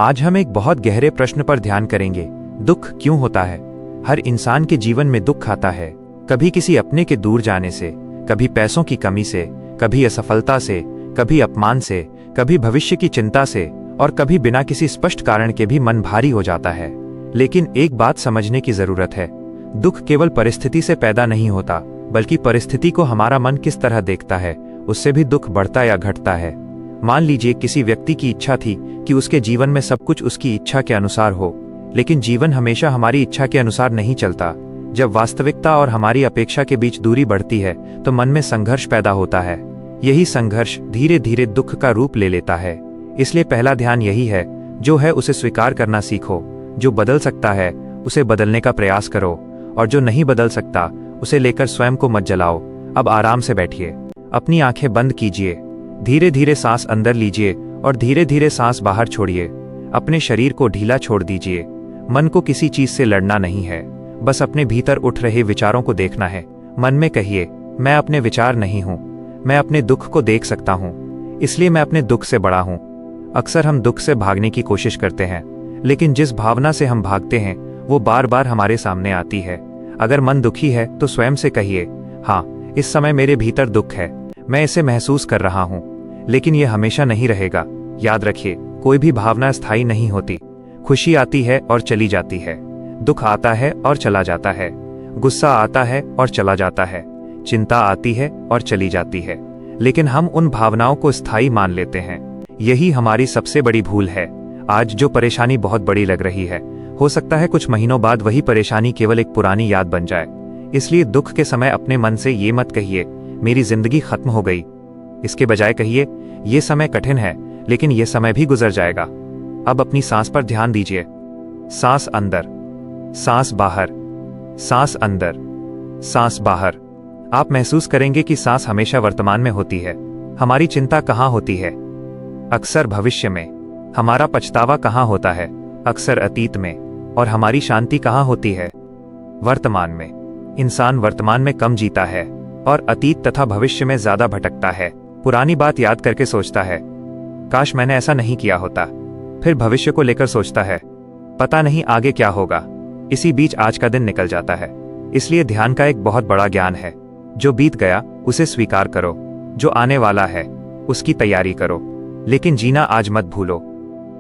आज हम एक बहुत गहरे प्रश्न पर ध्यान करेंगे। दुख क्यों होता है? हर इंसान के जीवन में दुख आता है, कभी किसी अपने के दूर जाने से, कभी पैसों की कमी से, कभी असफलता से, कभी अपमान से, कभी भविष्य की चिंता से, और कभी बिना किसी स्पष्ट कारण के भी मन भारी हो जाता है। लेकिन एक बात समझने की जरूरत है, दुख केवल परिस्थिति से पैदा नहीं होता, बल्कि परिस्थिति को हमारा मन किस तरह देखता है, उससे भी दुख बढ़ता या घटता है। मान लीजिए किसी व्यक्ति की इच्छा थी कि उसके जीवन में सब कुछ उसकी इच्छा के अनुसार हो, लेकिन जीवन हमेशा हमारी इच्छा के अनुसार नहीं चलता। जब वास्तविकता और हमारी अपेक्षा के बीच दूरी बढ़ती है तो मन में संघर्ष पैदा होता है। यही संघर्ष धीरे धीरे दुख का रूप ले लेता है। इसलिए पहला ध्यान यही है, जो है उसे स्वीकार करना सीखो। जो बदल सकता है उसे बदलने का प्रयास करो, और जो नहीं बदल सकता उसे लेकर स्वयं को मत जलाओ। अब आराम से बैठिए, अपनी आंखें बंद कीजिए, धीरे धीरे सांस अंदर लीजिए और धीरे धीरे सांस बाहर छोड़िए। अपने शरीर को ढीला छोड़ दीजिए। मन को किसी चीज से लड़ना नहीं है, बस अपने भीतर उठ रहे विचारों को देखना है। मन में कहिए, मैं अपने विचार नहीं हूं, मैं अपने दुख को देख सकता हूं, इसलिए मैं अपने दुख से बड़ा हूं। अक्सर हम दुख से भागने की कोशिश करते हैं, लेकिन जिस भावना से हम भागते हैं वो बार बार हमारे सामने आती है। अगर मन दुखी है तो स्वयं से कहिए, हाँ, इस समय मेरे भीतर दुख है, मैं इसे महसूस कर रहा हूं, लेकिन यह हमेशा नहीं रहेगा। याद रखिए, कोई भी भावना स्थायी नहीं होती। खुशी आती है और चली जाती है, दुख आता है और चला जाता है, गुस्सा आता है और चला जाता है, चिंता आती है और चली जाती है, लेकिन हम उन भावनाओं को स्थायी मान लेते हैं। यही हमारी सबसे बड़ी भूल है। आज जो परेशानी बहुत बड़ी लग रही है, हो सकता है कुछ महीनों बाद वही परेशानी केवल एक पुरानी याद बन जाए। इसलिए दुख के समय अपने मन से ये मत कहिए, मेरी जिंदगी खत्म हो गई। इसके बजाय कहिए, ये समय कठिन है, लेकिन यह समय भी गुजर जाएगा। अब अपनी सांस पर ध्यान दीजिए। सांस अंदर, सांस बाहर, सांस अंदर, सांस बाहर। आप महसूस करेंगे कि सांस हमेशा वर्तमान में होती है। हमारी चिंता कहाँ होती है? अक्सर भविष्य में। हमारा पछतावा कहाँ होता है? अक्सर अतीत में। और हमारी शांति कहाँ होती है? वर्तमान में। इंसान वर्तमान में कम जीता है और अतीत तथा भविष्य में ज्यादा भटकता है। पुरानी बात याद करके सोचता है, काश मैंने ऐसा नहीं किया होता। फिर भविष्य को लेकर सोचता है, पता नहीं आगे क्या होगा। इसी बीच आज का दिन निकल जाता है। इसलिए ध्यान का एक बहुत बड़ा ज्ञान है, जो बीत गया उसे स्वीकार करो, जो आने वाला है उसकी तैयारी करो, लेकिन जीना आज मत भूलो।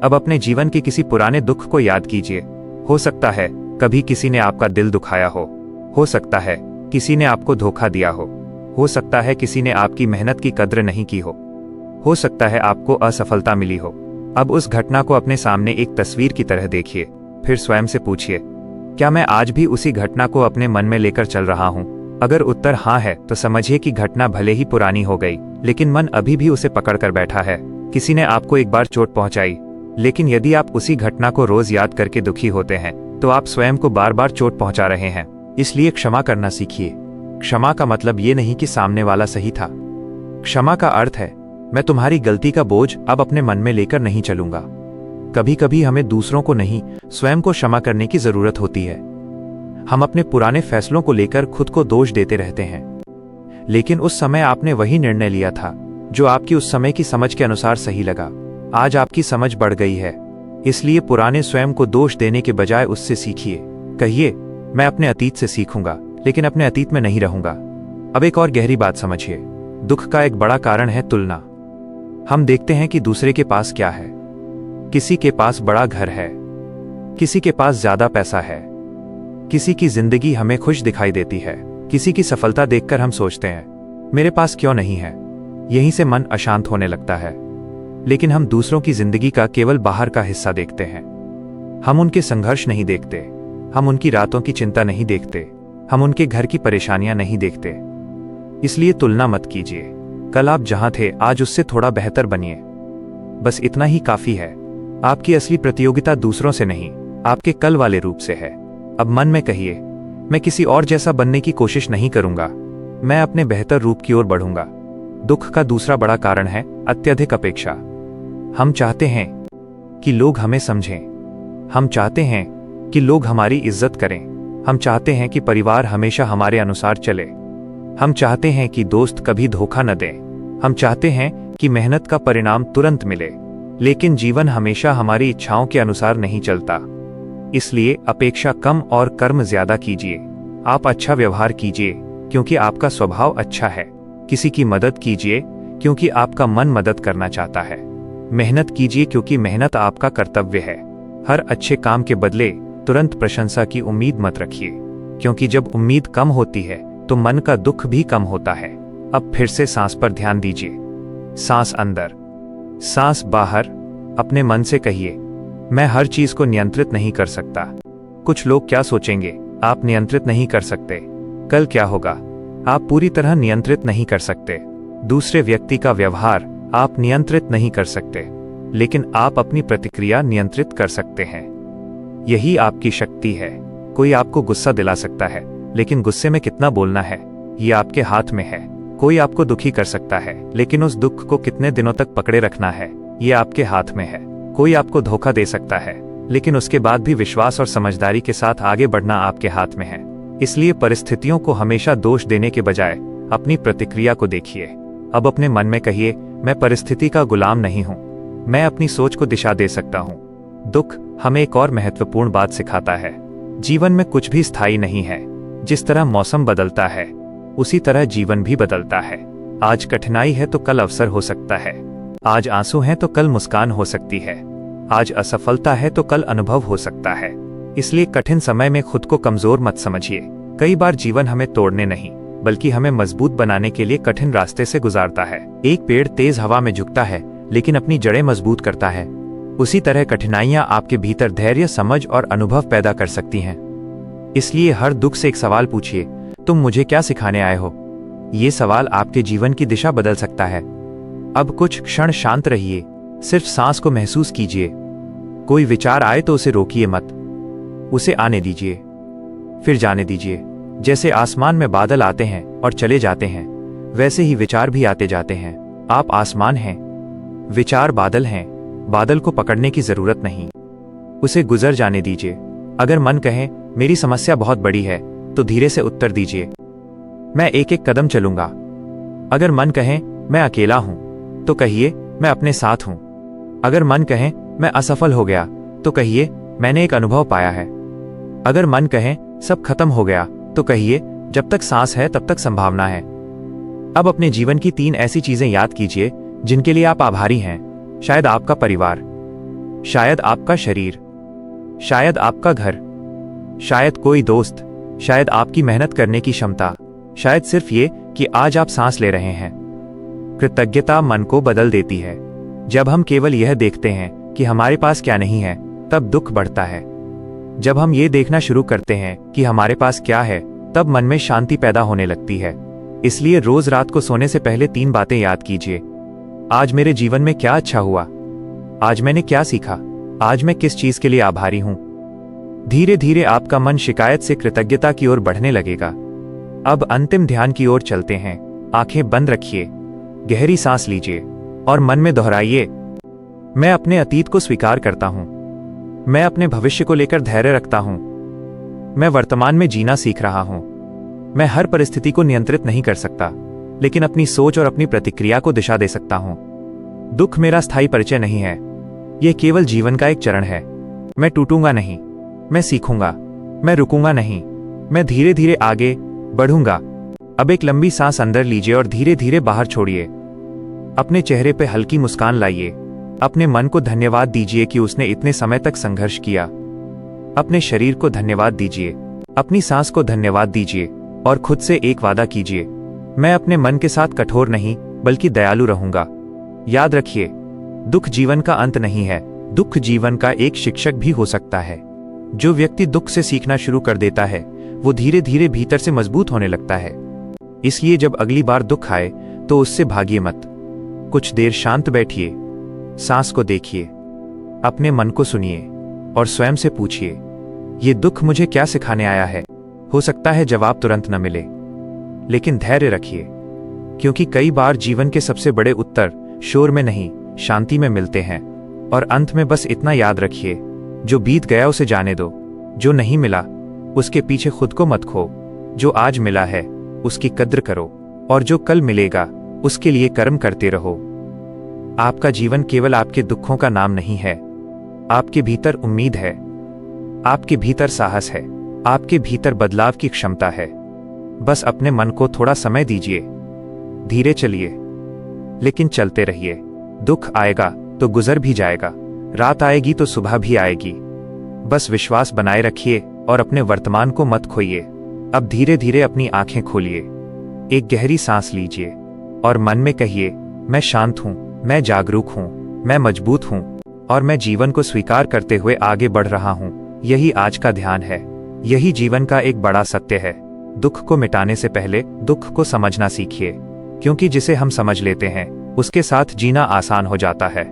अब अपने जीवन के किसी पुराने दुख को याद कीजिए। हो सकता है कभी किसी ने आपका दिल दुखाया हो सकता है किसी ने आपको धोखा दिया हो सकता है किसी ने आपकी मेहनत की कद्र नहीं की हो सकता है आपको असफलता मिली हो। अब उस घटना को अपने सामने एक तस्वीर की तरह देखिए, फिर स्वयं से पूछिए, क्या मैं आज भी उसी घटना को अपने मन में लेकर चल रहा हूँ? अगर उत्तर हाँ है तो समझिए कि घटना भले ही पुरानी हो गई, लेकिन मन अभी भी उसे पकड़ कर बैठा है। किसी ने आपको एक बार चोट पहुंचाई, लेकिन यदि आप उसी घटना को रोज याद करके दुखी होते हैं तो आप स्वयं को बार बार चोट पहुंचा रहे हैं। इसलिए क्षमा करना सीखिए। क्षमा का मतलब ये नहीं कि सामने वाला सही था। क्षमा का अर्थ है, मैं तुम्हारी गलती का बोझ अब अपने मन में लेकर नहीं चलूंगा। कभी कभी हमें दूसरों को नहीं, स्वयं को क्षमा करने की जरूरत होती है। हम अपने पुराने फैसलों को लेकर खुद को दोष देते रहते हैं, लेकिन उस समय आपने वही निर्णय लिया था जो आपकी उस समय की समझ के अनुसार सही लगा। आज आपकी समझ बढ़ गई है, इसलिए पुराने स्वयं को दोष देने के बजाय उससे सीखिए। कहिए, मैं अपने अतीत से सीखूंगा, लेकिन अपने अतीत में नहीं रहूंगा। अब एक और गहरी बात समझिए। दुख का एक बड़ा कारण है तुलना। हम देखते हैं कि दूसरे के पास क्या है। किसी के पास बड़ा घर है, किसी के पास ज्यादा पैसा है, किसी की जिंदगी हमें खुश दिखाई देती है। किसी की सफलता देखकर हम सोचते हैं, मेरे पास क्यों नहीं है? यहीं से मन अशांत होने लगता है। लेकिन हम दूसरों की जिंदगी का केवल बाहर का हिस्सा देखते हैं। हम उनके संघर्ष नहीं देखते, हम उनकी रातों की चिंता नहीं देखते, हम उनके घर की परेशानियां नहीं देखते। इसलिए तुलना मत कीजिए। कल आप जहां थे आज उससे थोड़ा बेहतर बनिए। बस इतना ही काफी है। आपकी असली प्रतियोगिता दूसरों से नहीं, आपके कल वाले रूप से है। अब मन में कहिए, मैं किसी और जैसा बनने की कोशिश नहीं करूंगा, मैं अपने बेहतर रूप की ओर बढ़ूंगा। दुख का दूसरा बड़ा कारण है अत्यधिक अपेक्षा। हम चाहते हैं कि लोग हमें समझें, हम चाहते हैं कि लोग हमारी इज्जत करें, हम चाहते हैं कि परिवार हमेशा हमारे अनुसार चले, हम चाहते हैं कि दोस्त कभी धोखा न दें, हम चाहते हैं कि मेहनत का परिणाम तुरंत मिले। लेकिन जीवन हमेशा हमारी इच्छाओं के अनुसार नहीं चलता। इसलिए अपेक्षा कम और कर्म ज्यादा कीजिए। आप अच्छा व्यवहार कीजिए क्योंकि आपका स्वभाव अच्छा है। किसी की मदद कीजिए क्योंकि आपका मन मदद करना चाहता है। मेहनत कीजिए क्योंकि मेहनत आपका कर्तव्य है। हर अच्छे काम के बदले तुरंत प्रशंसा की उम्मीद मत रखिए, क्योंकि जब उम्मीद कम होती है तो मन का दुख भी कम होता है। अब फिर से सांस पर ध्यान दीजिए। सांस अंदर, सांस बाहर। अपने मन से कहिए, मैं हर चीज को नियंत्रित नहीं कर सकता। कुछ लोग क्या सोचेंगे, आप नियंत्रित नहीं कर सकते। कल क्या होगा, आप पूरी तरह नियंत्रित नहीं कर सकते। दूसरे व्यक्ति का व्यवहार आप नियंत्रित नहीं कर सकते, लेकिन आप अपनी प्रतिक्रिया नियंत्रित कर सकते हैं। यही आपकी शक्ति है। कोई आपको गुस्सा दिला सकता है, लेकिन गुस्से में कितना बोलना है ये आपके हाथ में है। कोई आपको दुखी कर सकता है, लेकिन उस दुख को कितने दिनों तक पकड़े रखना है ये आपके हाथ में है। कोई आपको धोखा दे सकता है, लेकिन उसके बाद भी विश्वास और समझदारी के साथ आगे बढ़ना आपके हाथ में है। इसलिए परिस्थितियों को हमेशा दोष देने के बजाय अपनी प्रतिक्रिया को देखिए। अब अपने मन में कहिए, मैं परिस्थिति का गुलाम नहीं हूं, मैं अपनी सोच को दिशा दे सकता हूं। दुख हमें एक और महत्वपूर्ण बात सिखाता है, जीवन में कुछ भी स्थायी नहीं है। जिस तरह मौसम बदलता है उसी तरह जीवन भी बदलता है। आज कठिनाई है तो कल अवसर हो सकता है। आज आंसू है तो कल मुस्कान हो सकती है। आज असफलता है तो कल अनुभव हो सकता है। इसलिए कठिन समय में खुद को कमजोर मत समझिए। कई बार जीवन हमें तोड़ने नहीं बल्कि हमें मजबूत बनाने के लिए कठिन रास्ते से गुजारता है। एक पेड़ तेज हवा में झुकता है लेकिन अपनी जड़ें मजबूत करता है। उसी तरह कठिनाइयां आपके भीतर धैर्य, समझ और अनुभव पैदा कर सकती हैं। इसलिए हर दुख से एक सवाल पूछिए, तुम मुझे क्या सिखाने आए हो? ये सवाल आपके जीवन की दिशा बदल सकता है। अब कुछ क्षण शांत रहिए, सिर्फ सांस को महसूस कीजिए। कोई विचार आए तो उसे रोकिए मत, उसे आने दीजिए, फिर जाने दीजिए। जैसे आसमान में बादल आते हैं और चले जाते हैं, वैसे ही विचार भी आते जाते हैं। आप आसमान हैं, विचार बादल हैं। बादल को पकड़ने की जरूरत नहीं, उसे गुजर जाने दीजिए। अगर मन कहे मेरी समस्या बहुत बड़ी है तो धीरे से उत्तर दीजिए, मैं एक एक कदम चलूंगा। अगर मन कहे मैं अकेला हूं तो कहिए मैं अपने साथ हूं। अगर मन कहे मैं असफल हो गया तो कहिए मैंने एक अनुभव पाया है। अगर मन कहे सब खत्म हो गया तो कहिए जब तक सांस है तब तक संभावना है। अब अपने जीवन की 3 ऐसी चीजें याद कीजिए जिनके लिए आप आभारी हैं। शायद आपका परिवार, शायद आपका शरीर, शायद आपका घर, शायद कोई दोस्त, शायद आपकी मेहनत करने की क्षमता, शायद सिर्फ ये कि आज आप सांस ले रहे हैं। कृतज्ञता मन को बदल देती है। जब हम केवल यह देखते हैं कि हमारे पास क्या नहीं है, तब दुख बढ़ता है। जब हम ये देखना शुरू करते हैं कि हमारे पास क्या है, तब मन में शांति पैदा होने लगती है। इसलिए रोज रात को सोने से पहले 3 बातें याद कीजिए। आज मेरे जीवन में क्या अच्छा हुआ, आज मैंने क्या सीखा, आज मैं किस चीज के लिए आभारी हूं। धीरे धीरे आपका मन शिकायत से कृतज्ञता की ओर बढ़ने लगेगा। अब अंतिम ध्यान की ओर चलते हैं। आंखें बंद रखिए, गहरी सांस लीजिए और मन में दोहराइए, मैं अपने अतीत को स्वीकार करता हूं, मैं अपने भविष्य को लेकर धैर्य रखता हूं, मैं वर्तमान में जीना सीख रहा हूं। मैं हर परिस्थिति को नियंत्रित नहीं कर सकता, लेकिन अपनी सोच और अपनी प्रतिक्रिया को दिशा दे सकता हूं। दुख मेरा स्थायी परिचय नहीं है, यह केवल जीवन का एक चरण है। मैं टूटूंगा नहीं, मैं सीखूंगा, मैं रुकूंगा नहीं, मैं धीरे धीरे आगे बढ़ूंगा। अब एक लंबी सांस अंदर लीजिए और धीरे धीरे बाहर छोड़िए। अपने चेहरे पे हल्की मुस्कान लाइए। अपने मन को धन्यवाद दीजिए कि उसने इतने समय तक संघर्ष किया। अपने शरीर को धन्यवाद दीजिए, अपनी सांस को धन्यवाद दीजिए और खुद से एक वादा कीजिए, मैं अपने मन के साथ कठोर नहीं बल्कि दयालु रहूंगा। याद रखिए, दुख जीवन का अंत नहीं है, दुख जीवन का एक शिक्षक भी हो सकता है। जो व्यक्ति दुख से सीखना शुरू कर देता है वो धीरे धीरे भीतर से मजबूत होने लगता है। इसलिए जब अगली बार दुख आए तो उससे भागिए मत। कुछ देर शांत बैठिए, सांस को देखिए, अपने मन को सुनिए और स्वयं से पूछिए, ये दुख मुझे क्या सिखाने आया है? हो सकता है जवाब तुरंत न मिले, लेकिन धैर्य रखिए, क्योंकि कई बार जीवन के सबसे बड़े उत्तर शोर में नहीं, शांति में मिलते हैं। और अंत में बस इतना याद रखिए, जो बीत गया उसे जाने दो, जो नहीं मिला उसके पीछे खुद को मत खो, जो आज मिला है उसकी कद्र करो और जो कल मिलेगा उसके लिए कर्म करते रहो। आपका जीवन केवल आपके दुखों का नाम नहीं है। आपके भीतर उम्मीद है, आपके भीतर साहस है, आपके भीतर बदलाव की क्षमता है। बस अपने मन को थोड़ा समय दीजिए, धीरे चलिए, लेकिन चलते रहिए। दुख आएगा तो गुजर भी जाएगा, रात आएगी तो सुबह भी आएगी। बस विश्वास बनाए रखिए और अपने वर्तमान को मत खोइए। अब धीरे धीरे अपनी आंखें खोलिए, एक गहरी सांस लीजिए और मन में कहिए, मैं शांत हूं, मैं जागरूक हूं, मैं मजबूत हूं और मैं जीवन को स्वीकार करते हुए आगे बढ़ रहा हूं। यही आज का ध्यान है, यही जीवन का एक बड़ा सत्य है। दुख को मिटाने से पहले दुख को समझना सीखिए, क्योंकि जिसे हम समझ लेते हैं उसके साथ जीना आसान हो जाता है।